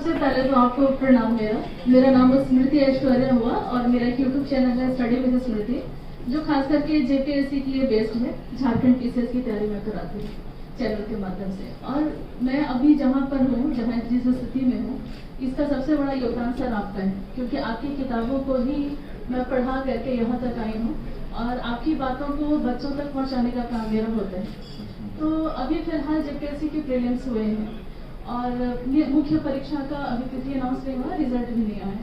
सबसे पहले तो आपको प्रणाम। मेरा नाम स्मृति ऐश्वर्या हुआ और मेरा एक यूट्यूब चैनल है स्टडी विद स्मृति, जो खास करके जेपीएससी के लिए बेस्ड है। झारखंड पीसीएस की तैयारी मैं कराती हूँ चैनल के माध्यम से। और मैं अभी जहाँ पर हूँ, जहाँ जिस स्थिति में हूँ, इसका सबसे बड़ा योगदान सर आपका है, क्योंकि आपकी किताबों को ही मैं पढ़ा करके यहाँ तक आई हूँ और आपकी बातों को बच्चों तक पहुँचाने का काम मेरा होता है। तो अभी फिलहाल जेपीएससी के प्रीलिम्स हुए हैं और मुख्य परीक्षा का अभी तिथि अनाउंस नहीं हुआ, रिजल्ट भी नहीं आया।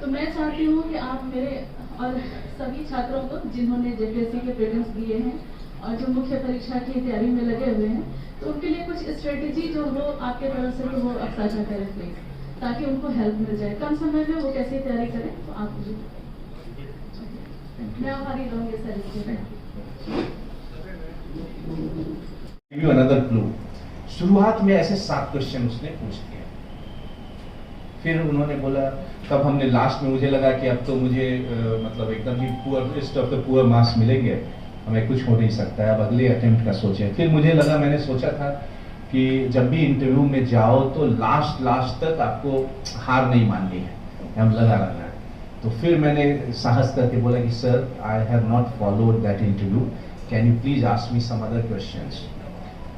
तो मैं चाहती हूँ कि आप मेरे और सभी छात्रों को जिन्होंने जेपीएससी के प्रीलिम्स दिए हैं और जो मुख्य परीक्षा की तैयारी में लगे हुए हैं, तो उनके लिए कुछ स्ट्रेटेजी जो हो आपके तरफ से, तो वो आप साझा करें प्लीज, ताकि उनको हेल्प मिल जाए कम समय में वो कैसे तैयारी करें। तो आप मुझे मैं आभारी रहूँगी सर इसके। अनदर क्लू, शुरुआत में ऐसे 7 क्वेश्चन उसने पूछ दिया। फिर उन्होंने बोला, तब हमने लास्ट में, मुझे लगा कि अब तो मुझे मतलब एकदम ही poorest of the poor marks मिलेंगे, हमें कुछ हो नहीं सकता है, अब अगले अटेम्प्ट का सोचें। फिर मुझे लगा, मैंने सोचा था कि जब भी इंटरव्यू में जाओ तो लास्ट तक आपको हार नहीं माननी है, हम लगा रहना है। तो फिर मैंने साहस करके बोला कि sir, I have not followed that interview, can you please ask me some other questions.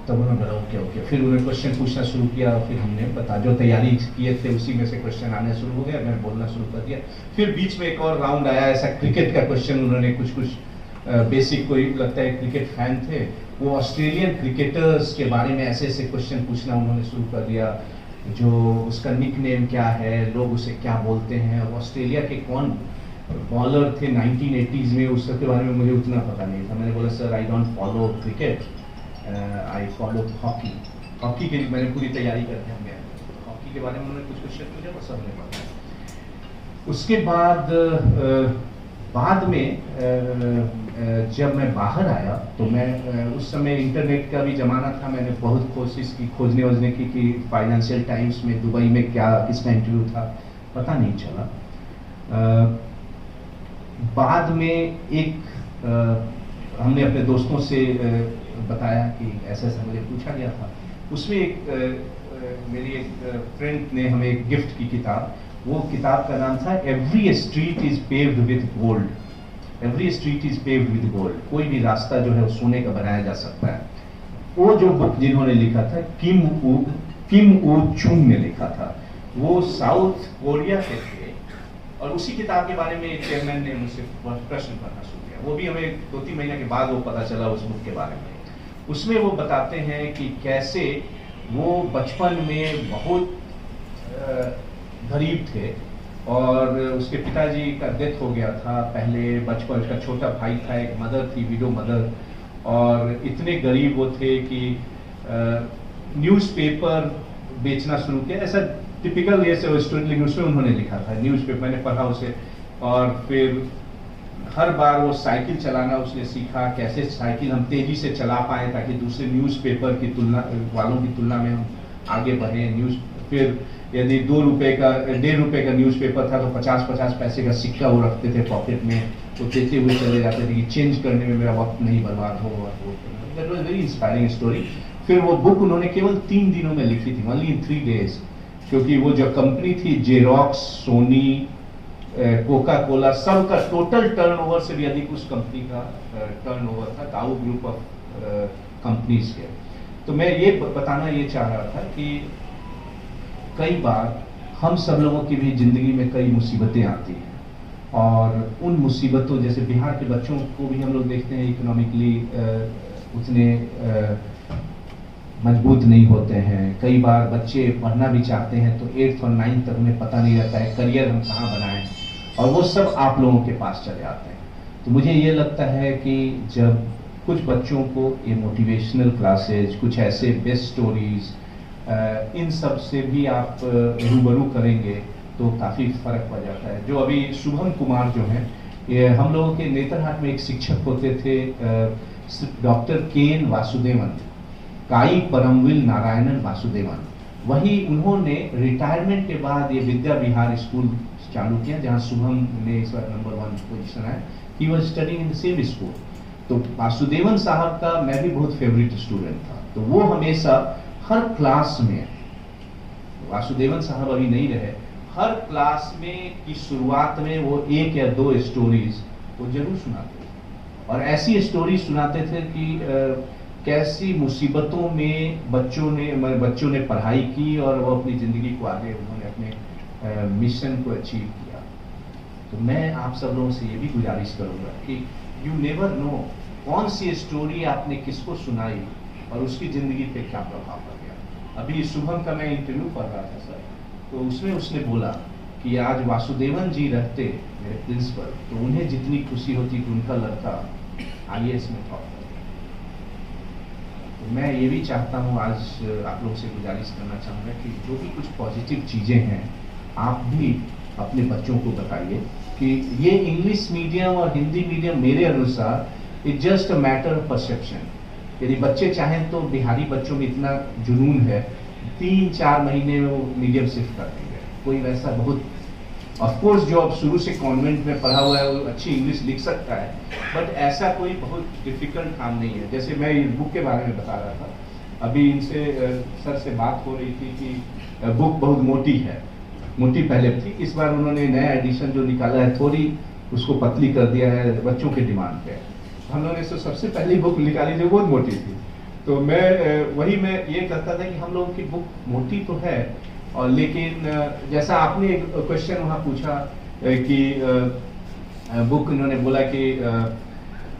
तब उन्होंने बोला ओके। फिर उन्होंने क्वेश्चन पूछना शुरू किया, फिर हमने बता जो तैयारी किए थे उसी में से क्वेश्चन आने शुरू हो गया, मैं बोलना शुरू कर दिया। फिर बीच में एक और राउंड आया, ऐसा क्रिकेट का क्वेश्चन, उन्होंने कुछ बेसिक, कोई लगता है क्रिकेट फैन थे, वो ऑस्ट्रेलियन क्रिकेटर्स के बारे में ऐसे क्वेश्चन पूछना उन्होंने शुरू कर दिया, जो उसका निक नेम क्या है, लोग उसे क्या बोलते हैं, ऑस्ट्रेलिया के कौन बॉलर थे 1980s में, उसके बारे में मुझे उतना पता नहीं था। मैंने बोला sir, I don't follow cricket, I follow hockey के लिए मैंने पूरी तैयारी करके हम गए। हॉकी के बारे में उन्होंने कुछ क्वेश्चन पूछे, वो सब ने पता। उसके बाद में जब मैं बाहर आया तो मैं उस समय इंटरनेट का भी ज़माना था, मैंने बहुत कोशिश की खोजने वोजने की कि फाइनेंशियल टाइम्स में दुबई में क्या किसका इंटरव्यू था, पता नहीं चला। बाद में हमने अपने दोस्तों से बताया कि ऐसा मुझे पूछा गया था। उसमें मेरी एक फ्रेंड ने हमें एक गिफ्ट की किताब, वो किताब का नाम था every street is paved with gold. Every street is paved with gold, कोई भी रास्ता जो है वो सोने का बनाया जा सकता है। वो जो बुक जिन्होंने लिखा था, किम ऊ चुंग ने लिखा था, वो साउथ कोरिया के थे। और उसी किताब के बारे में एक चेयरमैन ने मुझसे प्रश्न करना शुरू किया, वो भी हमें 2-3 महीने के बाद वो पता चला उस बुक के बारे में। उसमें वो बताते हैं कि कैसे वो बचपन में बहुत गरीब थे और उसके पिताजी का डेथ हो गया था पहले। बचपन, उसका छोटा भाई था, एक मदर थी, विडो मदर, और इतने गरीब वो थे कि न्यूज़पेपर बेचना शुरू किया। ऐसा टिपिकल जैसे स्टोरी, लेकिन उसमें उन्होंने लिखा था, न्यूज़पेपर मैंने पढ़ा उसे। और फिर हर बार वो साइकिल चलाना उसने सीखा, कैसे साइकिल हम तेजी से चला पाए ताकि दूसरे न्यूज़पेपर की वालों की तुलना में हम आगे बढ़े। फिर यदि 2 रुपए का, 1.5 रुपए का न्यूज़पेपर था तो 50-50 पैसे का सिक्का वो रखते थे पॉकेट में, तो देते हुए चले जाते थे कि चेंज करने में मेरा वक्त नहीं बर्बाद हो। That was very inspiring story. फिर वो बुक उन्होंने केवल 3 दिनों में लिखी थी, ओनली इन 3 days, क्योंकि वो जो कंपनी थी, जेरोक्स, सोनी, कोका कोला, सब का टोटल टर्नओवर से भी अधिक उस कंपनी का टर्नओवर था, काउ ग्रुप ऑफ कंपनीज के। तो मैं ये बताना ये चाह रहा था कि कई बार हम सब लोगों की भी जिंदगी में कई मुसीबतें आती हैं और उन मुसीबतों, जैसे बिहार के बच्चों को भी हम लोग देखते हैं इकोनॉमिकली उतने मजबूत नहीं होते हैं। कई बार बच्चे पढ़ना भी चाहते हैं तो 8th और 9th तक उन्हें पता नहीं रहता है करियर हम कहाँ बनाएं, और वो सब आप लोगों के पास चले आते हैं। तो मुझे ये लगता है कि जब कुछ बच्चों को ये मोटिवेशनल क्लासेज, कुछ ऐसे बेस्ट स्टोरीज, इन सब से भी आप रूबरू करेंगे तो काफ़ी फ़र्क पड़ जाता है। जो अभी शुभम कुमार जो हैं, ये हम लोगों के नेतरहाट में एक शिक्षक होते थे, डॉक्टर केएन वासुदेवन, काई परमविल नारायणन वासुदेवन। वही उन्होंने रिटायरमेंट के बाद ये विद्या विहार स्कूल चालू किया, जहाँ शुभम ने इस बार नंबर 1 पोजीशन है। He was studying in the same school. तो वासुदेवन साहब का मैं भी बहुत फेवरेट स्टूडेंट था। तो वो हमेशा हर क्लास में वासुदेवन साहब अभी नहीं रहे, हर क्लास में की शुरुआत में वो 1 या 2 स्टोरीज वो जरूर सुनाते थे और ऐसी स्टोरी सुनाते थे कि कैसी मुसीबतों में बच्चों ने पढ़ाई की और वो अपनी ज़िंदगी को आगे उन्होंने अपने मिशन को अचीव किया। तो मैं आप सब लोगों से ये भी गुजारिश करूँगा कि यू नेवर नो कौन सी स्टोरी आपने किसको सुनाई और उसकी ज़िंदगी पे क्या प्रभाव पड़ गया। अभी शुभम का मैं इंटरव्यू पढ़ रहा था सर, तो उसमें उसने बोला कि आज वासुदेवन जी रहते मेरे प्रिंसिपल तो उन्हें जितनी खुशी होती कि उनका लड़का IAS में टॉप कर गया। तो मैं ये भी चाहता हूँ, आज आप लोगों से गुजारिश करना चाहूँगा कि जो भी कुछ पॉजिटिव चीज़ें हैं आप भी अपने बच्चों को बताइए कि ये इंग्लिश मीडियम और हिंदी मीडियम मेरे अनुसार it just a matter of perception. यदि बच्चे चाहें तो बिहारी बच्चों में इतना जुनून है 3-4 महीने में वो मीडियम शिफ्ट कर देंगे। कोई वैसा बहुत ऑफकोर्स जो अब शुरू से कॉन्वेंट में पढ़ा हुआ है वो अच्छी इंग्लिश लिख सकता है, बट ऐसा कोई बहुत डिफिकल्ट काम नहीं है। जैसे मैं इस बुक के बारे में बता रहा था, अभी इनसे सर से बात हो रही थी कि बुक बहुत मोटी है, मोटी पहले थी, इस बार उन्होंने नया एडिशन जो निकाला है थोड़ी उसको पतली कर दिया है बच्चों के डिमांड पे। हम लोगों ने सबसे पहली बुक निकाली जो बहुत मोटी थी, तो मैं ये कहता था कि हम लोगों की बुक मोटी तो है और लेकिन जैसा आपने एक क्वेश्चन वहाँ पूछा कि बुक इन्होंने बोला कि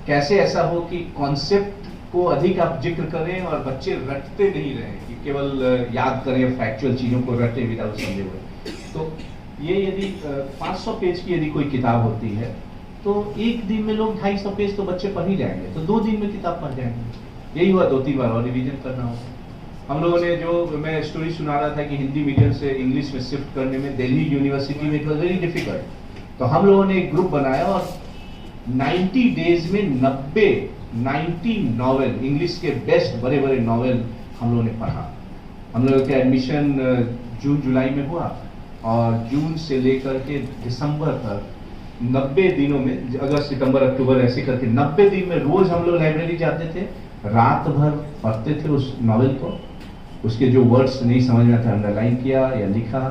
कैसे ऐसा हो कि कॉन्सेप्ट को अधिक आप जिक्र करें और बच्चे रटते नहीं रहें कि केवल याद करें फैक्चुअल चीज़ों को रटे विदाउट समझे हुए। तो ये यदि 500 पेज की यदि कोई किताब होती है तो एक दिन में लोग 250 पेज तो बच्चे पढ़ ही जाएंगे, तो 2 दिन में किताब पढ़ जाएंगे। यही हुआ 2-3 बार और रिवीजन करना होगा। हम लोगों ने जो मैं स्टोरी सुना रहा था कि हिंदी मीडियम से इंग्लिश में शिफ्ट करने में दिल्ली यूनिवर्सिटी में इट वॉज वेरी डिफिकल्ट, तो हम लोगों ने एक ग्रुप बनाया और 90 डेज में 90 नॉवेल इंग्लिश के बेस्ट बड़े बड़े नॉवेल हम लोगों ने पढ़ा। हम लोगों का एडमिशन जून-जुलाई में हुआ और जून से लेकर के दिसंबर तक 90 दिनों में, अगस्त सितंबर अक्टूबर ऐसे करके 90 दिन में रोज हम लोग लाइब्रेरी जाते थे, रात भर पढ़ते थे उस नॉवेल को, उसके जो वर्ड्स नहीं समझ में आते अंडरलाइन किया या लिखा,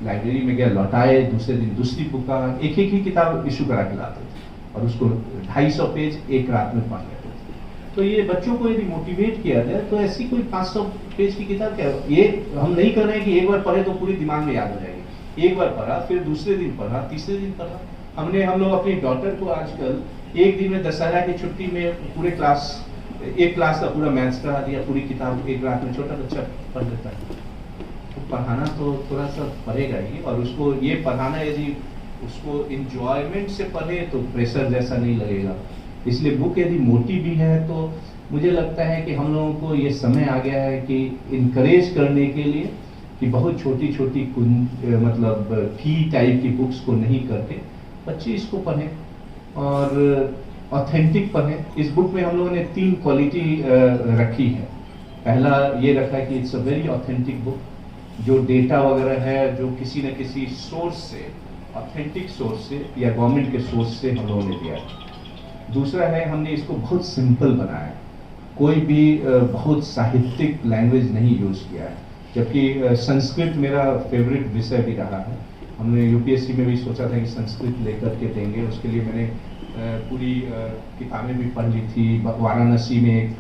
लाइब्रेरी में गया लौटाए, दूसरे दिन दूसरी बुक का एक ही किताब इशू करा के लाते थे और उसको 250 पेज एक रात में पढ़ लेते थे। तो ये बच्चों को यदि मोटिवेट किया जाए तो ऐसी कोई 500 पेज की किताब क्या, ये हम नहीं कर रहे हैं कि एक बार पढ़े तो पूरी दिमाग में याद हो जाएगी। एक बार पढ़ा, फिर दूसरे दिन पढ़ा, तीसरे दिन पढ़ा। हम लोग अपनी डॉटर को आजकल एक दिन में दशहरा की छुट्टी में पूरे एक क्लास का पूरा मैथ्स करा दिया, पूरी किताब एक रात में छोटा बच्चा पढ़ लेता है। तो पढ़ाना तो थोड़ा सा पड़ेगा ही, और उसको ये पढ़ाना यदि उसको इंजॉयमेंट से पढ़े तो प्रेशर जैसा नहीं लगेगा। इसलिए बुक यदि मोटी भी है तो मुझे लगता है कि हम लोगों को ये समय आ गया है कि इनकरेज करने के लिए कि बहुत छोटी छोटी मतलब की टाइप की बुक्स को नहीं करके बच्चे इसको पढ़ें और ऑथेंटिक पढ़ें। इस बुक में हम लोगों ने 3 क्वालिटी रखी है। पहला ये रखा है कि it's a very authentic book, जो डेटा वगैरह है जो किसी न किसी सोर्स से, ऑथेंटिक सोर्स से या गवर्नमेंट के सोर्स से हम लोगों ने दिया है। दूसरा है हमने इसको बहुत सिंपल बनाया है, कोई भी बहुत साहित्यिक लैंग्वेज नहीं यूज़ किया है, जबकि संस्कृत मेरा फेवरेट विषय भी रहा है। हमने यूपीएससी में भी सोचा था कि संस्कृत लेकर के देंगे, उसके लिए मैंने पूरी किताबें भी पढ़ ली थी। वाराणसी में एक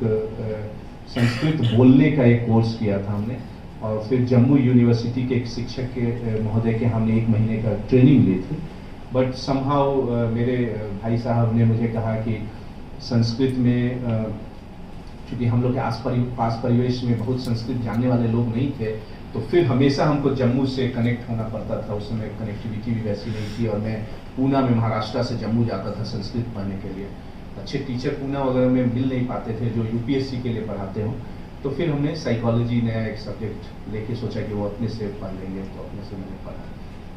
संस्कृत बोलने का एक कोर्स किया था हमने, और फिर जम्मू यूनिवर्सिटी के एक शिक्षक के महोदय के हमने 1 महीने का ट्रेनिंग ली थी। बट समहाउ मेरे भाई साहब ने मुझे कहा कि संस्कृत में चूँकि हम लोग के आस परिवेश में बहुत संस्कृत जानने वाले लोग नहीं थे, तो फिर हमेशा हमको जम्मू से कनेक्ट होना पड़ता था। उस समय कनेक्टिविटी भी वैसी नहीं थी और मैं पूना में महाराष्ट्र से जम्मू जाता था संस्कृत पढ़ने के लिए। अच्छे टीचर पूना वगैरह में मिल नहीं पाते थे जो यूपीएससी के लिए पढ़ाते हो। तो फिर हमने साइकोलॉजी नया एक सब्जेक्ट लेके सोचा कि वो अपने से पढ़ लेंगे, तो अपने से मैंने पढ़ा।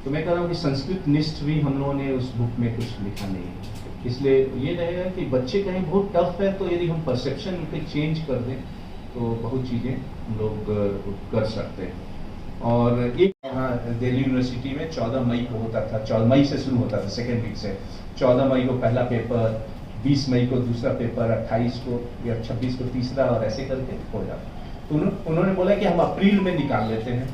तो मैं कह रहा हूँ कि संस्कृत निष्ठ भी हम लोगों ने उस बुक में कुछ लिखा नहीं है। इसलिए ये रहेगा कि बच्चे कहीं बहुत टफ है तो यदि हम परसेप्शन उनके चेंज कर दें तो बहुत चीज़ें हम लोग कर सकते हैं। और एक यहाँ दिल्ली यूनिवर्सिटी में 14 मई को होता था, 14 मई से शुरू होता था, सेकेंड वीक से। 14 मई को पहला पेपर, 20 मई को दूसरा पेपर, 28 को या 26 को तीसरा, और ऐसे करके हो जाता। तो उन्होंने बोला कि हम अप्रैल में निकाल लेते हैं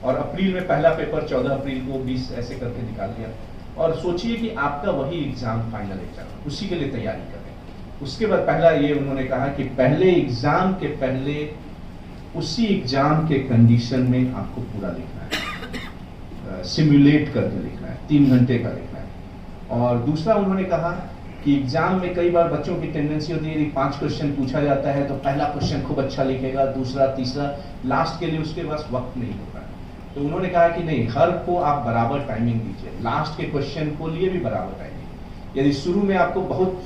और अप्रैल में पहला पेपर 14 अप्रैल को 20 ऐसे करके निकाल दिया। और सोचिए कि आपका वही एग्जाम फाइनल एग्जाम, उसी के लिए तैयारी करें। उसके बाद पहला ये उन्होंने कहा कि पहले एग्जाम के पहले उसी एग्जाम के कंडीशन में आपको पूरा लिखना है, सिमुलेट करके लिखना है, 3 घंटे का लिखना है। और दूसरा उन्होंने कहा कि एग्जाम में कई बार बच्चों की टेंडेंसी होती है कि 5 क्वेश्चन पूछा जाता है तो पहला क्वेश्चन खूब अच्छा लिखेगा, दूसरा तीसरा, लास्ट के लिए उसके पास वक्त नहीं होता है। तो उन्होंने कहा कि नहीं, हर को आप बराबर टाइमिंग दीजिए, लास्ट के क्वेश्चन को लिए भी बराबर टाइमिंग। यदि शुरू में आपको बहुत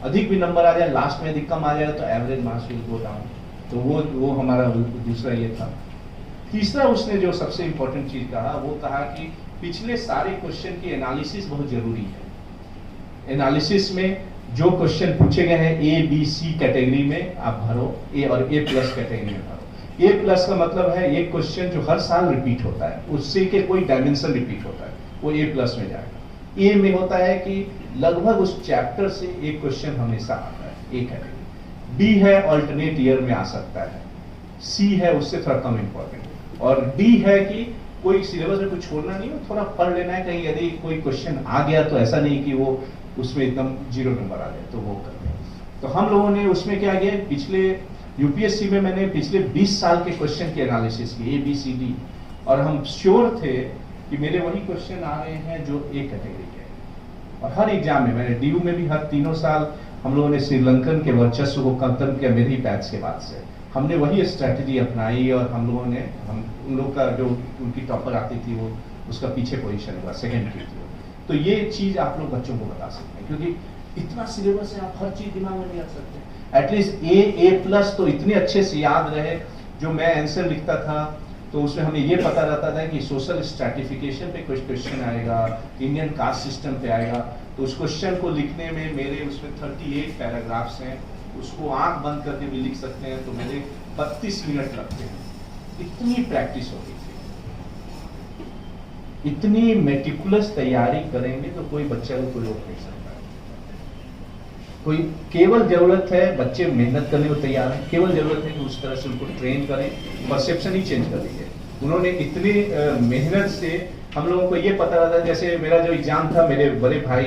अधिक भी नंबर आ जाए, लास्ट में अधिक कम आ जाए तो average marks will go down. तो वो हमारा दूसरा ये था। तीसरा उसने जो सबसे इंपॉर्टेंट चीज कहा वो कहा कि पिछले सारे क्वेश्चन की एनालिसिस बहुत जरूरी है। एनालिसिस में जो क्वेश्चन पूछे गए हैं ए बी सी कैटेगरी में आप भरो, ए और ए प्लस कैटेगरी में भरो। ए प्लस का मतलब है एक क्वेश्चन जो हर साल रिपीट होता है, उससे के कोई डायमेंशन रिपीट होता है, वो ए प्लस में जाएगा। ए में होता है कि लगभग उस चैप्टर से एक क्वेश्चन हमेशा आता है, ए कैटेगरी। बी है ऑल्टरनेट ईयर में आ सकता है, सी है उससे थोड़ा कम इंपॉर्टेंट, और डी है कि कोई सिलेबस में कुछ छोड़ना नहीं है, थोड़ा पढ़ लेना है, कहीं यदि कोई क्वेश्चन आ गया तो ऐसा नहीं कि वो उसमें एकदम 0 नंबर आ जाए, तो वो कर लें। तो हम लोगों ने उसमें क्या किया, पिछले यूपीएससी में मैंने पिछले 20 साल के क्वेश्चन की एनालिसिस की, ए बी सी डी, और हम श्योर थे कि मेरे वही क्वेश्चन आ रहे हैं जो ए कैटेगरी के। और हर एग्जाम में मैंने डीयू में भी हर तीनों साल हम लोगों ने श्रीलंकन के वर्चस्व को खत्म किया मेरे ही बैच के बाद से। हमने वही स्ट्रैटेजी अपनाई और हम लोगों ने उन लोग का जो उनकी टॉपर आती थी वो उसका पीछे पोजीशन हुआ, सेकंड की थी। तो ये चीज आप लोग बच्चों को बता सकते हैं, क्योंकि इतना सिलेबस है, आप हर चीज दिमाग में नहीं रख सकते। एटलीस्ट ए प्लस तो इतने अच्छे से याद रहे। जो मैं आंसर लिखता था तो उसमें हमें ये पता रहता था कि सोशल स्ट्रैटिफिकेशन पे कुछ क्वेश्चन आएगा, इंडियन कास्ट सिस्टम पे आएगा, तो उस क्वेश्चन को लिखने में मेरे उसमें 38 पैराग्राफ्स हैं, उसको आंख बंद करके भी लिख सकते हैं, तो मेरे 32 मिनट लगते हैं। इतनी प्रैक्टिस होती थी, इतनी मेटिकुलस तैयारी करेंगे तो कोई बच्चा को कोई रोक नहीं सकता। कोई केवल जरूरत है, बच्चे मेहनत करने को तैयार हैं, केवल जरूरत है कि उस तरह से उनको ट्रेन करें, परसेप्शन ही चेंज कर दीजिए। उन्होंने इतनी मेहनत से हम लोगों को ये पता रहता है, जैसे मेरा जो एग्जाम था, मेरे बड़े भाई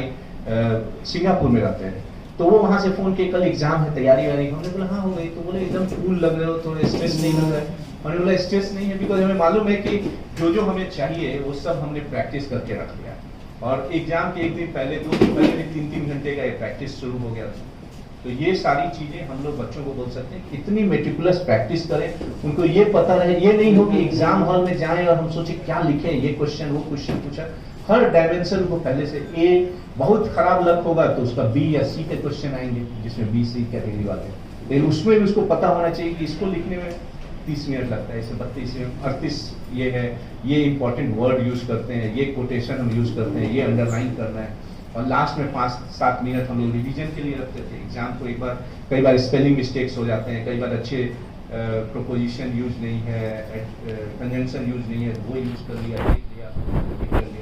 सिंगापुर में रहते हैं, तो वो वहां से फोन के कल एग्जाम है, तैयारी वारी, हमने बोला हाँ हो गई, तो बोले एकदम कूल लग रहे हो, थोड़ा स्ट्रेस नहीं लग रहा है। हमने बोला स्ट्रेस नहीं है, बिकॉज हमें मालूम है कि जो जो हमें चाहिए वो सब हमने प्रैक्टिस करके रख लिया। और एग्जाम के एक दिन पहले, 2 दिन पहले भी 3-3 घंटे का प्रैक्टिस शुरू हो गया था। तो ये सारी चीजें हम लोग बच्चों को बोल सकते हैं, इतनी मेटिकुलस प्रैक्टिस करें, उनको ये पता रहे, ये नहीं हो कि एग्जाम हॉल में जाएं और हम सोचे क्या लिखें, ये क्वेश्चन वो क्वेश्चन पूछा। हर डायमेंशन को पहले से, ए बहुत खराब लक होगा तो उसका बी या सी के क्वेश्चन आएंगे, जिसमें बी सी कैटेगरी वाले, लेकिन उसमें भी उसको पता होना चाहिए कि इसको लिखने में 30 मिनट लगता है, इसे 32 में 38 ये है, ये इंपॉर्टेंट वर्ड यूज करते हैं, ये कोटेशन हम यूज करते हैं, ये अंडरलाइन करना है। और लास्ट में 5-7 मिनट हम लोग रिवीजन के लिए रखते थे। एग्जाम को एक बार, कई बार स्पेलिंग मिस्टेक्स हो जाते हैं, कई बार अच्छे प्रोपोजिशन यूज नहीं है, कंजंक्शन यूज नहीं है, वो यूज कर लिया, लिख लिया, कर लिया।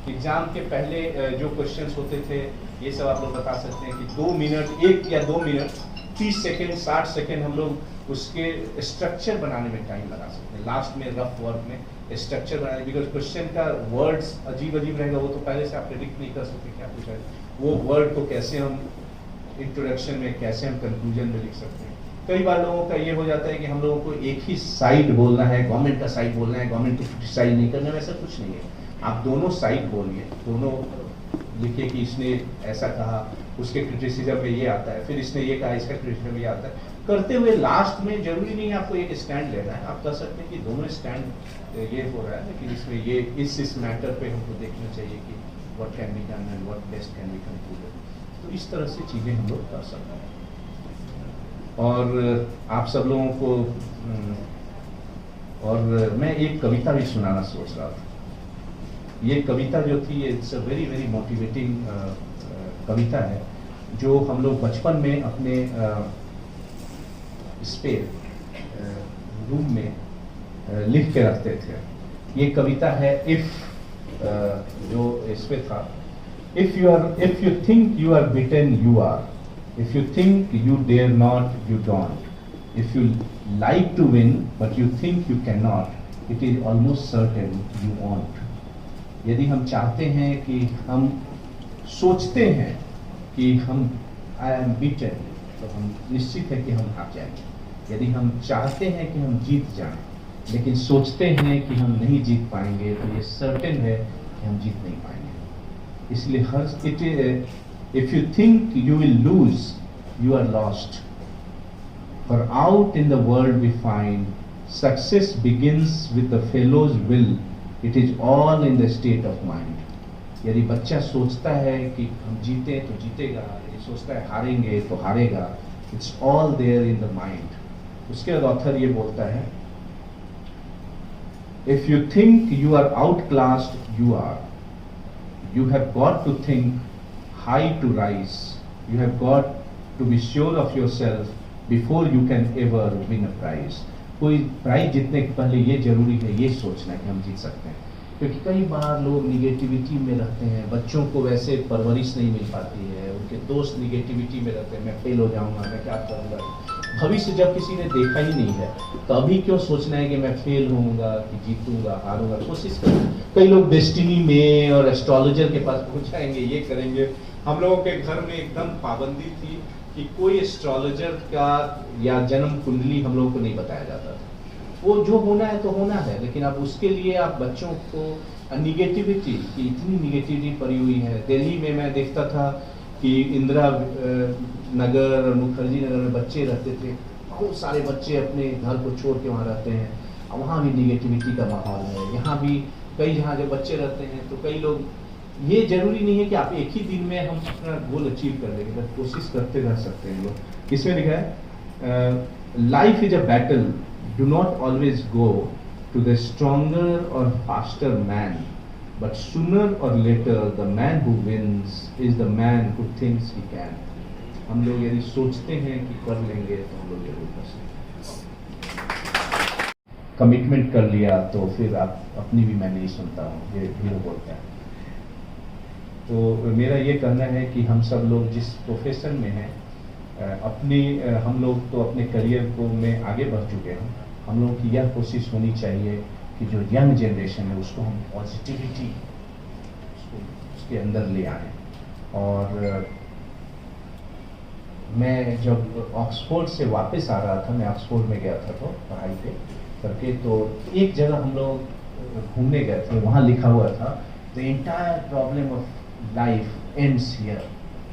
एग्जाम के पहले जो क्वेश्चंस होते थे ये सब आप लोग बता सकते हैं कि 2 मिनट, 1 या 2 मिनट, 30 सेकेंड, 60 सेकेंड हम लोग उसके स्ट्रक्चर बनाने में टाइम लगा सकते हैं। लास्ट में रफ वर्क में स्ट्रक्चर बनाने, बिकॉज क्वेश्चन का वर्ड्स अजीब अजीब रहेगा, वो तो पहले से आप प्रेडिक्ट नहीं कर सकते क्या पूछा है। वो वर्ड को कैसे हम इंट्रोडक्शन में, कैसे हम कंक्लूजन में लिख सकते हैं। कई बार लोगों का ये हो जाता है कि हम लोगों को एक ही साइड बोलना है, गवर्नमेंट का साइड बोलना है, गवर्नमेंट को क्रिटिसाइज नहीं करना है, वैसा कुछ नहीं है। आप दोनों साइड बोलिए, दोनों लिखिए कि इसने ऐसा कहा, उसके क्रिटिसिज्म में ये आता है, फिर इसने ये कहा, इसका क्रिटिसिज्म ये आता है। करते हुए लास्ट में जरूरी नहीं है आपको एक स्टैंड लेना है, आप कह सकते हैं कि दोनों स्टैंड ये हो रहा है, लेकिन इसमें ये इस मैटर पे हमको देखना चाहिए कि what can be done and what best can be concluded. तो इस तरह से चीजें हम लोग कर सकते हैं। और आप सब लोगों को और मैं एक कविता भी सुनाना सोच रहा था। ये कविता जो थी, it's a very very motivating कविता है, जो हम लोग बचपन में अपने इस पे रूम में लिख के रखते थे। ये कविता है इफ, जो इस पे था, if you think you are beaten you are, if you think you dare not you don't, if you like to win but you think you cannot, it is almost certain you want. यदि हम चाहते हैं कि हम सोचते हैं कि हम I am beaten, तो हम निश्चित है कि हम हार जाएंगे। यदि हम चाहते हैं कि हम जीत जाएं, लेकिन सोचते हैं कि हम नहीं जीत पाएंगे, तो ये सर्टेन है कि हम जीत नहीं पाएंगे। इसलिए हर if you think you will lose, you are lost. For out in the world we find success begins with the fellow's will. It is all in the state of mind. यदि बच्चा सोचता है कि हम जीते तो जीतेगा, यदि सोचता है हारेंगे तो हारेगा, it's all there in the mind. उसके बाद ऑथर ये बोलता है, if you think you are outclassed, you are. You have got to think high to rise. You have got to be sure of yourself before you can ever win a prize. कोई prize जीतने के पहले ये जरूरी है ये सोचना कि हम जीत सकते हैं, क्योंकि कई बार लोग निगेटिविटी में रहते हैं, बच्चों को वैसे परवरिश नहीं मिल पाती है, उनके दोस्त निगेटिविटी में रहते हैं, मैं फेल हो जाऊंगा, मैं क्या करूंगा। भविष्य जब किसी ने देखा ही नहीं है तो अभी क्यों सोचना है कि मैं फेल होऊंगा कि जीतूंगा हारूंगा। कोशिश करें। कई लोग डेस्टिनी में और एस्ट्रोलॉजर के पास पहुंचाएंगे, ये करेंगे। हम लोगों के घर में एकदम पाबंदी थी कि कोई एस्ट्रोलॉजर का या जन्म कुंडली हम लोगों को नहीं बताया जाता था। वो जो होना है तो होना है, लेकिन अब उसके लिए आप बच्चों को निगेटिविटी की इतनी निगेटिविटी पड़ी हुई है। दिल्ली में मैं देखता था कि इंदिरा नगर और मुखर्जी नगर में बच्चे रहते थे, बहुत सारे बच्चे अपने घर को छोड़ के वहाँ रहते हैं, वहाँ भी निगेटिविटी का माहौल है। यहाँ भी कई जहाँ जब बच्चे रहते हैं तो कई लोग, ये जरूरी नहीं है कि आप एक ही दिन में हम अपना गोल अचीव कर लेंगे, बस कोशिश करते रह सकते हैं लोग। इसमें लिखा है, life is a battle, do not always go to the stronger or faster man, but sooner or later the man who wins is the man who thinks he can. हम लोग यदि सोचते हैं कि कर लेंगे तो हम लोग जरूर कर सकते। कमिटमेंट कर लिया तो फिर आप अपनी भी मैं नहीं सुनता हूँ, ये हीरो बोलता है। तो मेरा ये कहना है कि हम सब लोग जिस प्रोफेशन में हैं, हम लोग तो अपने करियर को में आगे बढ़ चुके हैं। हम लोगों की यह कोशिश होनी चाहिए कि जो यंग जनरेशन है उसको हम पॉजिटिविटी उसके अंदर ले आएं। और मैं जब ऑक्सफोर्ड से वापस आ रहा था, मैं ऑक्सफोर्ड में गया था तो पढ़ाई पे करके, तो एक जगह हम लोग घूमने गए थे, वहाँ लिखा हुआ था the entire problem of life ends here,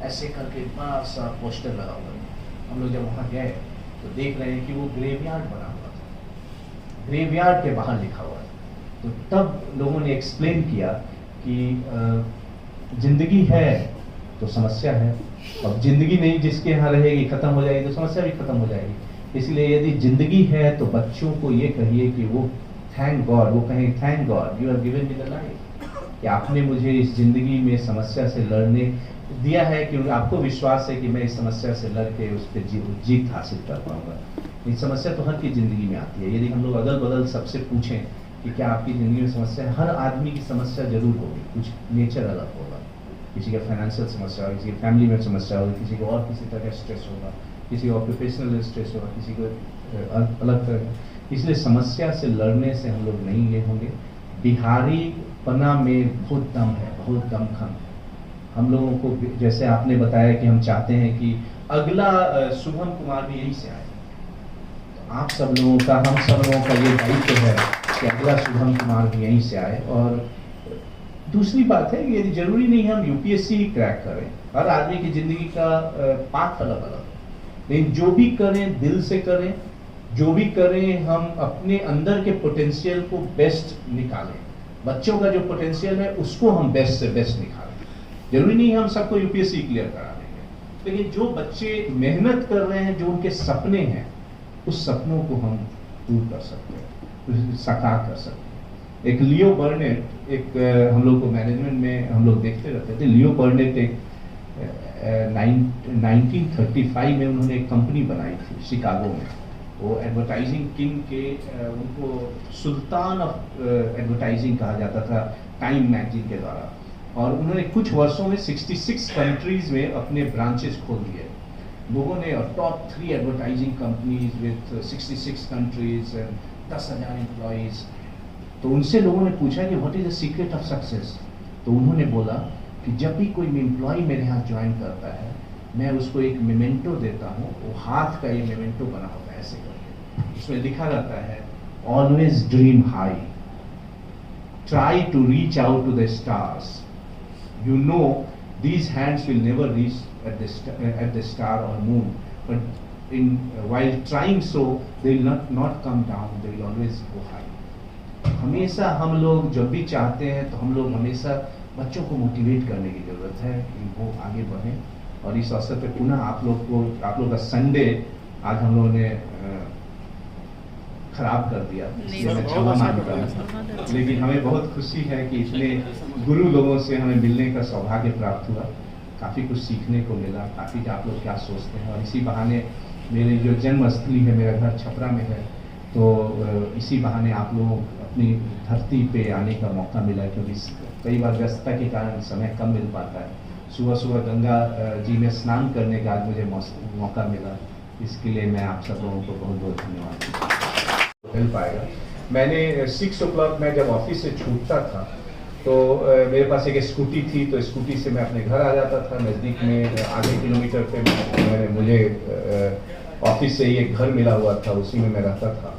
ऐसे करके बड़ा सा पोस्टर लगा हुआ था। हम लोग जब वहाँ गए तो देख रहे हैं कि वो ग्रेवयार्ड बना हुआ था, ग्रेवयार्ड के बाहर लिखा हुआ था। तो तब लोगों ने एक्सप्लेन किया कि जिंदगी है तो समस्या है, अब जिंदगी नहीं जिसके यहाँ रहेगी, खत्म हो जाएगी तो समस्या भी खत्म हो जाएगी। इसलिए यदि जिंदगी है तो बच्चों को ये कहिए कि वो थैंक गॉड, वो कहें thank God you are given me the life, कि आपने मुझे इस जिंदगी में समस्या से लड़ने दिया है, कि आपको विश्वास है कि मैं इस समस्या से लड़के उस पर जीत हासिल कर पाऊंगा। ये समस्या तो हर की जिंदगी में आती है। यदि हम लोग अगल बगल सबसे पूछें कि क्या आपकी जिंदगी में समस्या है, हर आदमी की समस्या जरूर होगी, कुछ नेचर अलग होगा। किसी का फाइनेंशियल समस्या होगी, किसी की फैमिली में समस्या होगी, किसी को और किसी तरह का स्ट्रेस होगा, किसी को ऑक्यूपेशनल स्ट्रेस होगा, किसी को अलग तरह का। इसलिए समस्या से लड़ने से हम लोग नहीं ये होंगे। बिहारी पना में बहुत दम है, बहुत दमखम। हम लोगों को जैसे आपने बताया कि हम चाहते हैं कि अगला शुभम कुमार भी यहीं से आए, तो आप सब लोगों का, हम सब लोगों का ये दायित्व है कि अगला शुभम कुमार भी यहीं से आए। और दूसरी बात है, ये जरूरी नहीं है हम यूपीएससी ही क्रैक करें, हर आदमी की जिंदगी का पाथ अलग अलग है, लेकिन जो भी करें दिल से करें, जो भी करें हम अपने अंदर के पोटेंशियल को बेस्ट निकालें। बच्चों का जो पोटेंशियल है उसको हम बेस्ट से बेस्ट निकालें। जरूरी नहीं है हम सबको यूपीएससी क्लियर करा देंगे, लेकिन जो बच्चे मेहनत कर रहे हैं, जो उनके सपने हैं, उस सपनों को हम पूर्ण कर सकते हैं, साकार कर सकते हैं। एक लियो बर्नेट, एक हम लोग को मैनेजमेंट में हम लोग देखते रहते थे, लियो बर्नेट एक 1935 में उन्होंने एक कंपनी बनाई थी शिकागो में। वो एडवर्टाइजिंग किंग के, उनको सुल्तान ऑफ एडवर्टाइजिंग कहा जाता था टाइम मैगजीन के द्वारा। और उन्होंने कुछ वर्षों में 66 कंट्रीज में अपने ब्रांचेस खोल दिए लोगों ने, और top 3 advertising companies with 66 countries, 10,000 employees. तो उनसे लोगों ने पूछा कि what is the secret of success. तो उन्होंने बोला कि जब भी कोई एम्प्लॉय मेरे यहाँ ज्वाइन करता है, मैं उसको एक मेमेंटो देता हूँ, वो हाथ का ये मेमेंटो बना होता है ऐसे करके, उसमें लिखा रहता है always dream high, try to reach out to the stars, you know these hands will never reach at the star or moon, but while trying so they will not come down, they will always go high। हमेशा हम लोग जब भी चाहते हैं तो हम लोग हमेशा बच्चों को मोटिवेट करने की जरूरत है कि वो आगे बढ़ें। और इस अवसर पे पुनः आप लोग का संडे आज हम लोगों ने खराब कर दिया, मैं क्षमा मांगता हूँ, लेकिन हमें बहुत खुशी है कि इतने गुरु लोगों से हमें मिलने का सौभाग्य प्राप्त हुआ, काफ़ी कुछ सीखने को मिला, काफ़ी आप लोग क्या सोचते हैं। और इसी बहाने मेरी जो जन्मस्थली है, मेरा घर छपरा में है, तो इसी बहाने आप लोग अपनी धरती पे आने का मौका मिला, क्योंकि कई बार व्यस्तता के कारण समय कम मिल पाता है। सुबह सुबह गंगा जी में स्नान करने का आज मुझे मौका मिला, इसके लिए मैं आप सब लोगों को बहुत बहुत धन्यवाद मिल पाएगा। मैंने 6 o'clock में जब ऑफिस से छूटता था तो मेरे पास एक स्कूटी थी, तो स्कूटी से मैं अपने घर आ जाता था। नज़दीक में आधे किलोमीटर पे मुझे ऑफिस से ही एक घर मिला हुआ था, उसी में मैं रहता था।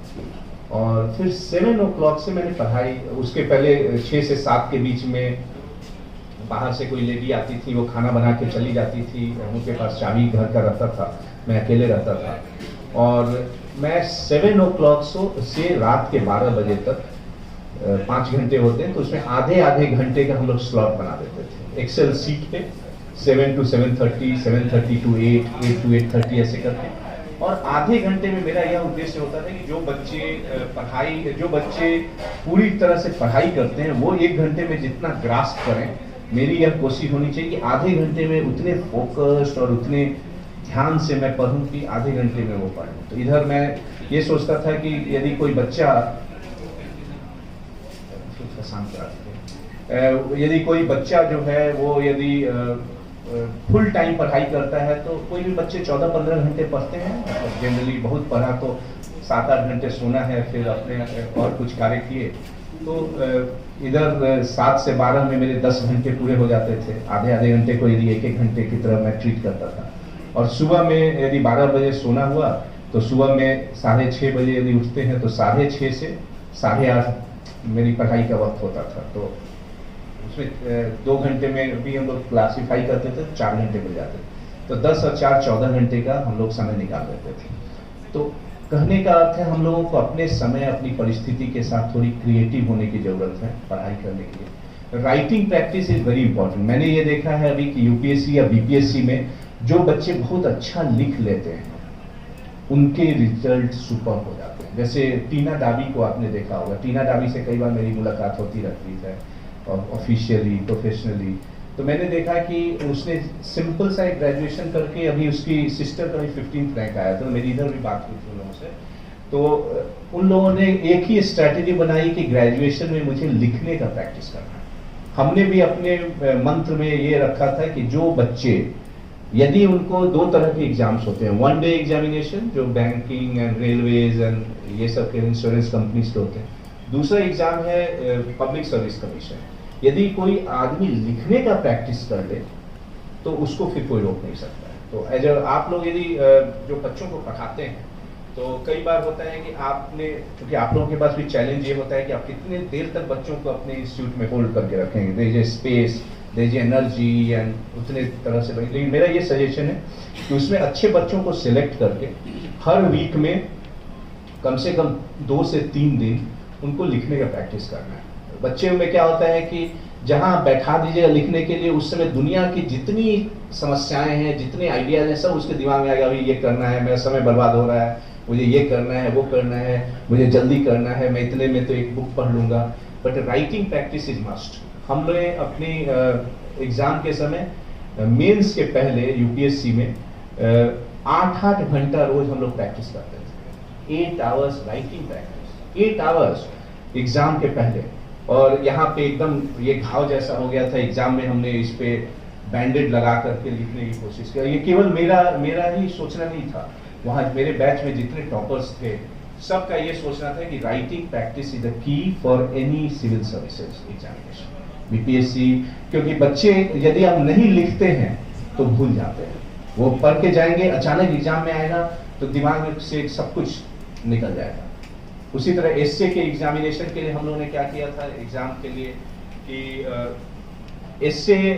और फिर 7 o'clock से मैंने पढ़ाई, उसके पहले 6 से 7 के बीच में बाहर से कोई लेडी आती थी, वो खाना बना के चली जाती थी, उनके पास चाबी घर का रहता था, मैं अकेले रहता था। और मैं 7 o'clock से रात के 12 बजे तक 5 घंटे होते हैं, तो उसमें आधे घंटे का हम लोग स्लॉट बना देते थे एक्सेल सीट पे, 7 to 7:30, 7:30 to 8, 8 to 8:30 ऐसे करके। और आधे घंटे में मेरा यह उद्देश्य होता था कि जो बच्चे पूरी तरह से पढ़ाई करते हैं वो 1 घंटे में जितना ग्रास्प करें, मेरी यह कोशिश होनी चाहिए कि आधे घंटे में उतने फोकस्ड और उतने ध्यान से मैं पढ़ूं कि आधे घंटे में वो पढ़ूं। तो इधर मैं ये सोचता था कि यदि कोई बच्चा जो है वो यदि फुल टाइम पढ़ाई करता है, तो कोई भी बच्चे 14-15 घंटे पढ़ते हैं, मतलब जनरली बहुत पढ़ा तो 7-8 घंटे सोना है, फिर अपने और कुछ कार्य किए। तो इधर 7 से 12 में मेरे 10 घंटे पूरे हो जाते थे। आधे घंटे को यदि 1-1 घंटे की तरह मैं ट्रीट करता था। और सुबह में यदि 12 बजे सोना हुआ तो सुबह में 6:30 बजे यदि उठते हैं तो 6:30 से 8:30 मेरी पढ़ाई का वक्त होता था। तो उसमें 2 घंटे में भी हम लोग क्लासीफाई करते थे, 4 घंटे मिल जाते थे। तो 10 और 4 14 घंटे का हम लोग समय निकाल लेते थे। तो कहने का अर्थ है हम लोगों को अपने समय, अपनी परिस्थिति के साथ थोड़ी क्रिएटिव होने की जरूरत है पढ़ाई करने के लिए। Writing practice is very important. मैंने ये देखा है अभी कि यूपीएससी या बीपीएससी में जो बच्चे बहुत अच्छा लिख लेते हैं उनके रिजल्ट सुपर हो जाते हैं। जैसे टीना डाबी को आपने देखा होगा, टीना डाबी से कई बार मेरी मुलाकात होती रहती है और ऑफिशियली, प्रोफेशनली। तो मैंने देखा कि उसने सिंपल सा एक ग्रेजुएशन करके, अभी उसकी सिस्टर का भी 15th रैंक आया था, मेरी इधर भी बात हुई थी उन लोगों से। तो उन लोगों ने एक ही स्ट्रैटेजी बनाई कि ग्रेजुएशन में मुझे लिखने का प्रैक्टिस करना है। हमने भी अपने मंत्र में ये रखा था कि जो बच्चे, यदि उनको 2 तरह के एग्जाम्स होते हैं, 1 डे एग्जामिनेशन जो बैंकिंग एंड रेलवेज एंड ये सब के इंश्योरेंस कंपनीज के होते हैं, दूसरा एग्जाम है पब्लिक सर्विस कमीशन। यदि कोई आदमी लिखने का प्रैक्टिस कर ले तो उसको फिर कोई रोक नहीं सकता है। तो एज आप लोग यदि जो बच्चों को पढ़ाते हैं तो कई बार होता है कि आपने, क्योंकि आप लोगों के पास भी चैलेंज ये होता है कि आप कितने देर तक बच्चों को अपने इंस्टीट्यूट में होल्ड करके रखेंगे, there is space, there is energy and उतने तरह से। लेकिन मेरा ये सजेशन है कि उसमें अच्छे बच्चों को सिलेक्ट करके हर वीक में कम से कम 2 से 3 दिन उनको लिखने का प्रैक्टिस करना है। बच्चे में क्या होता है कि जहां बैठा दीजिएगा लिखने के लिए, उस समय दुनिया की जितनी समस्याएं हैं, जितने आइडियाज हैं, सब उसके दिमाग में आएगा, अभी ये करना है, मेरा समय बर्बाद हो रहा है, मुझे ये करना है, वो करना है, मुझे जल्दी करना है, मैं इतने में तो एक बुक पढ़ लूंगा। But writing practice is must. हम लोग अपनी एग्जाम के समय, मेंस के पहले यूपीएससी में 8-8 घंटा रोज हम लोग प्रैक्टिस करते थे। 8 hours writing practice, 8 hours exam के पहले। और यहाँ पे एकदम ये घाव जैसा हो गया था एग्जाम में, हमने इस पे बैंडेड लगा करके लिखने की कोशिश की। ये केवल मेरा ही सोचना नहीं था, वहाँ मेरे बैच में जितने टॉपर्स थे सबका ये सोचना था कि writing practice is the key for any civil services examination, BPSC, क्योंकि बच्चे यदि आप नहीं लिखते हैं तो भूल जाते हैं। वो पढ़ के जाएंगे, अचानक एग्जाम में आएगा तो दिमाग से सब कुछ निकल जाएगा। उसी तरह एसए के एग्जामिनेशन के लिए हम लोगों ने क्या किया था एग्जाम के लिए कि एसए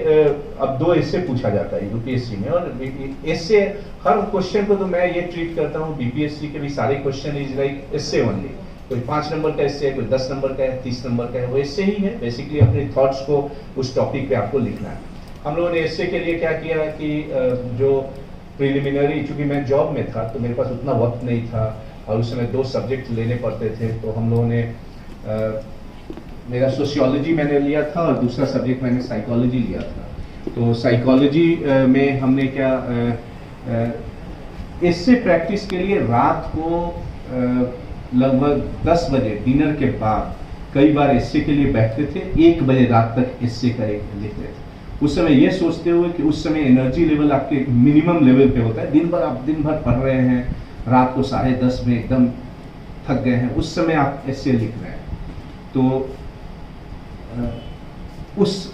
अब 2 एसए पूछा जाता है यूपीएससी में, और एसए हर क्वेश्चन को तो मैं ये ट्रीट करता हूँ, बीपीएससी के भी सारे question is like essay only. कोई 5 नंबर का एसए है, कोई 10 नंबर का है, 30 नंबर का है, वो एसए ही है। बेसिकली अपने थॉट्स को उस टॉपिक पे आपको लिखना है। हम लोगों ने एसए के लिए क्या किया कि जो प्रिलिमिनरी, चूंकि मैं जॉब में था तो मेरे पास उतना वक्त नहीं था और उस समय 2 सब्जेक्ट लेने पड़ते थे, तो हम लोगों ने मेरा सोशियोलॉजी मैंने लिया था और दूसरा सब्जेक्ट मैंने साइकोलॉजी लिया था। तो साइकोलॉजी में हमने क्या इससे प्रैक्टिस के लिए रात को लगभग 10 बजे डिनर के बाद कई बार एस्से के लिए बैठते थे, 1 बजे रात तक एस्से लिखते थे। उस समय ये सोचते हुए कि उस समय एनर्जी लेवल आपके मिनिमम लेवल पे होता है। आप दिन भर पढ़ रहे हैं, रात को 10:30 में एकदम थक गए हैं, उस समय आप एस्से लिख रहे हैं। तो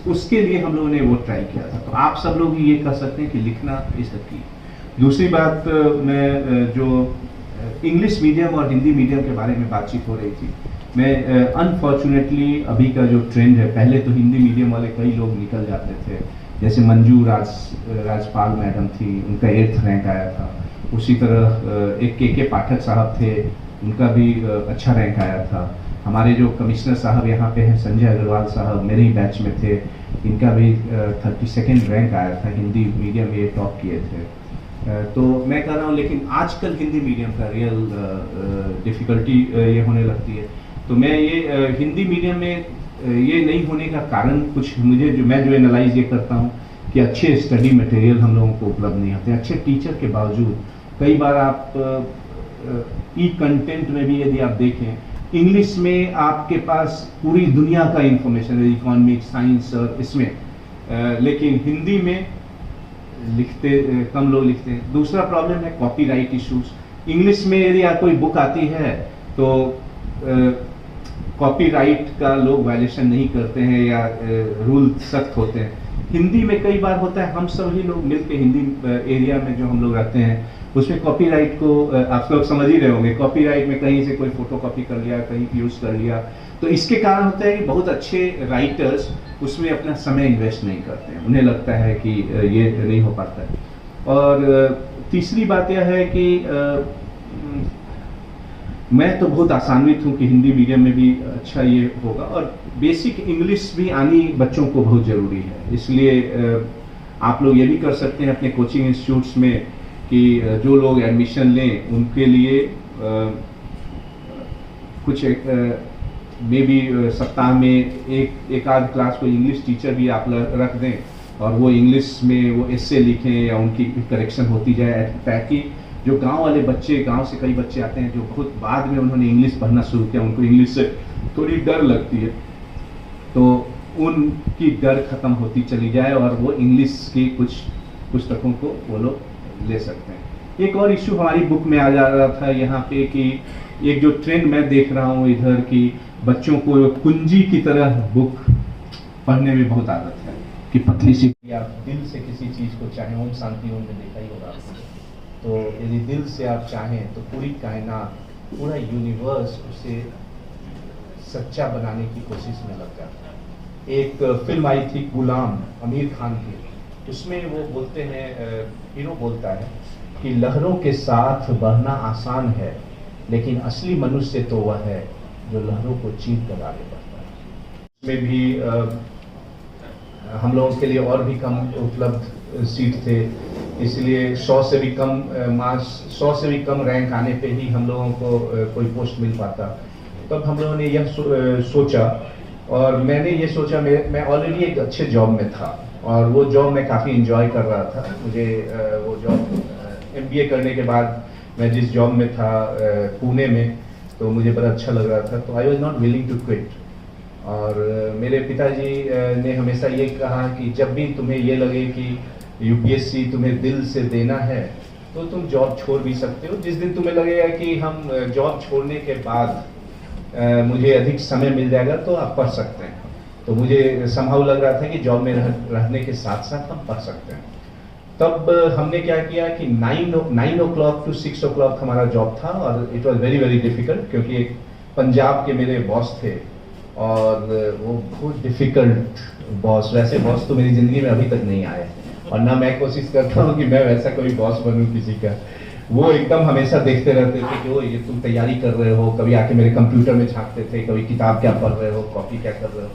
उसके लिए हम लोगों ने वो ट्राई किया था। तो आप सब लोग ये कर सकते हैं कि लिखना इज द की। दूसरी बात, मैं जो इंग्लिश मीडियम और हिंदी मीडियम के बारे में बातचीत हो रही थी, मैं अनफॉर्चुनेटली अभी का जो ट्रेंड है, पहले तो हिंदी मीडियम वाले कई लोग निकल जाते थे, जैसे मंजू राजपाल मैडम थी, उनका 8th रैंक आया था। उसी तरह एक के पाठक साहब थे, उनका भी अच्छा रैंक आया था। हमारे जो कमिश्नर साहब यहाँ पे हैं, संजय अग्रवाल साहब, मेरे ही बैच में थे, इनका भी 32nd रैंक आया था, हिंदी मीडियम ये टॉप किए थे। तो मैं कह रहा हूँ, लेकिन आजकल हिंदी मीडियम का रियल डिफ़िकल्टी ये होने लगती है। तो मैं ये हिंदी मीडियम में ये नहीं होने का कारण कुछ मैं जो एनालाइज ये करता हूँ कि अच्छे स्टडी मटेरियल हम लोगों को उपलब्ध नहीं होते। अच्छे टीचर के बावजूद कई बार आप ई कंटेंट में भी यदि आप देखें, इंग्लिश में आपके पास पूरी दुनिया का इंफॉर्मेशन है, इकोनॉमिक्स, साइंस और इसमें, लेकिन हिंदी में कम लोग लिखते हैं। दूसरा प्रॉब्लम है कॉपीराइट इश्यूज। इंग्लिश में यदि कोई बुक आती है तो कॉपीराइट का लोग वायलेशन नहीं करते हैं या रूल सख्त होते हैं। हिंदी में कई बार होता है, हम सभी लोग मिलकर हिंदी एरिया में जो हम लोग रहते हैं उसमें कॉपीराइट को आप लोग समझ ही रहे होंगे, कॉपीराइट में कहीं से कोई फोटो कॉपी कर लिया, कहीं यूज कर लिया, तो इसके कारण होता है कि बहुत अच्छे राइटर्स उसमें अपना समय इन्वेस्ट नहीं करते हैं, उन्हें लगता है कि ये नहीं हो पाता है। और तीसरी बात यह है कि मैं तो बहुत आसान्वित हूँ कि हिंदी मीडियम में भी अच्छा ये होगा, और बेसिक इंग्लिश भी आनी बच्चों को बहुत ज़रूरी है। इसलिए आप लोग ये भी कर सकते हैं अपने कोचिंग इंस्टीट्यूट्स में कि जो लोग एडमिशन लें उनके लिए कुछ मे भी सप्ताह में एक आध क्लास को इंग्लिश टीचर भी आप रख दें, और वो इंग्लिश में वो एस्से लिखें या उनकी करेक्शन होती जाए, ताकि जो गांव वाले बच्चे, गांव से कई बच्चे आते हैं जो खुद बाद में उन्होंने इंग्लिश पढ़ना शुरू किया, उनको इंग्लिश से थोड़ी डर लगती है, तो उनकी डर खत्म होती चली जाए और वो इंग्लिश की कुछ पुस्तकों को वो लोग ले सकते हैं। एक और इशू हमारी बुक में आ जा रहा था यहाँ पे कि एक जो ट्रेंड मैं देख रहा हूँ इधर की, बच्चों को कुंजी की तरह बुक पढ़ने में बहुत आदत है कि पतली सी, आप दिल से किसी चीज को चाहें, ओम शांति ओम में देखा ही होगा, तो यदि दिल से आप चाहें तो पूरी कायनात, पूरा यूनिवर्स उसे सच्चा बनाने की कोशिश में लग जाता है। एक फिल्म आई थी गुलाम, आमिर खान की, उसमें वो बोलते हैं, हीरो बोलता है कि लहरों के साथ बहना आसान है, लेकिन असली मनुष्य तो वह है जो लहरों को चीर कर आगे बढ़ता है। उसमें भी हम लोगों के लिए और भी कम उपलब्ध सीट थे, इसलिए 100 से भी कम रैंक आने पे ही हम लोगों को कोई पोस्ट मिल पाता। तब हम लोगों ने यह सोचा, और मैंने ये सोचा, मैं ऑलरेडी एक अच्छे जॉब में था और वो जॉब मैं काफ़ी इंजॉय कर रहा था। मुझे वो जॉब MBA करने के बाद मैं जिस जॉब में था पुणे में, तो मुझे बड़ा अच्छा लग रहा था, तो I was not willing to quit. और मेरे पिताजी ने हमेशा ये कहा कि जब भी तुम्हें ये लगे कि UPSC तुम्हें दिल से देना है तो तुम जॉब छोड़ भी सकते हो। जिस दिन तुम्हें लगेगा कि हम जॉब छोड़ने के बाद मुझे अधिक समय मिल जाएगा तो आप पढ़ सकते हैं। तो मुझे संभव लग रहा था कि जॉब में रहने के साथ साथ हम पढ़ सकते हैं। तब हमने क्या किया कि 9 o'clock to 6 o'clock हमारा जॉब था, और it was very very difficult, क्योंकि एक पंजाब के मेरे बॉस थे और वो बहुत डिफिकल्ट बॉस, वैसे बॉस तो मेरी ज़िंदगी में अभी तक नहीं आए, और ना मैं कोशिश करता हूँ कि मैं वैसा कोई बॉस बनूं किसी का। वो एकदम हमेशा देखते रहते थे कि वो ये तुम तैयारी कर रहे हो, कभी आके मेरे कंप्यूटर में झांकते थे, कभी किताब क्या पढ़ रहे हो, कॉपी क्या कर रहे हो।